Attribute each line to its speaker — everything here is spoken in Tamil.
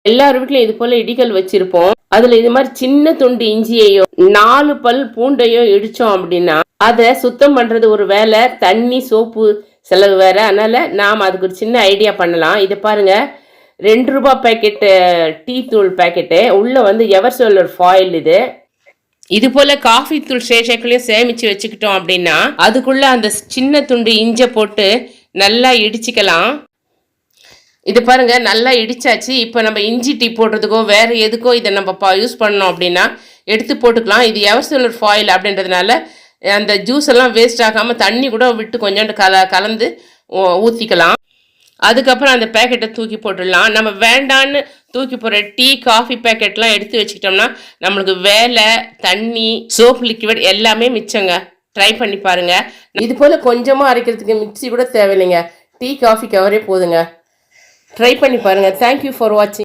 Speaker 1: எல்லார் வீட்லயும் இது போல இடிகள் வச்சிருப்போம். அதுல இது மாதிரி சின்ன துண்டு இஞ்சியையோ 4 பல் பூண்டையோ இடிச்சோம் அப்படின்னா அதை சுத்தம் பண்றது ஒரு வேலை, தண்ணி சோப்பு செலவு வேற. அதனால நாம் அதுக்கு ஒரு சின்ன ஐடியா பண்ணலாம். இதை பாருங்க, 2 ரூபாய் பேக்கெட்டு டீ தூள் பேக்கெட்டு உள்ள வந்து எவர்சில்வர் ஃபாயில். இது போல காஃபி தூள் சேஷக்குள்ளேயும் சேமிச்சு வச்சுக்கிட்டோம் அப்படின்னா அதுக்குள்ள அந்த சின்ன துண்டு இஞ்சை போட்டு நல்லா இடிச்சுக்கலாம். இது பாருங்க, நல்லா இடிச்சாச்சு. இப்போ நம்ம இஞ்சி டீ போடுறதுக்கோ வேற எதுக்கோ இதை நம்ம யூஸ் பண்ணோம் அப்படின்னா எடுத்து போட்டுக்கலாம். இது எவர்சில்வர் ஃபாயில் அப்படின்றதுனால அந்த ஜூஸ் எல்லாம் வேஸ்ட் ஆகாமல் தண்ணி கூட விட்டு கொஞ்சோண்டு கலந்து ஊற்றிக்கலாம். அதுக்கப்புறம் அந்த பேக்கெட்டை தூக்கி போட்டுடலாம். நம்ம வேண்டான்னு தூக்கி போடுற டீ காஃபி பேக்கெட்லாம் எடுத்து வச்சுக்கிட்டோம்னா நம்மளுக்கு வேலை, தண்ணி, சோப் லிக்விட் எல்லாமே மிச்சங்க. ட்ரை பண்ணி பாருங்க. இது போல் கொஞ்சமாக அரைக்கிறதுக்கு மிக்ஸி கூட தேவையில்லைங்க. டீ காஃபி கவரே போதுங்க. ட்ரை பண்ணி பாருங்கள். தேங்க்யூ ஃபார் வாட்சிங்.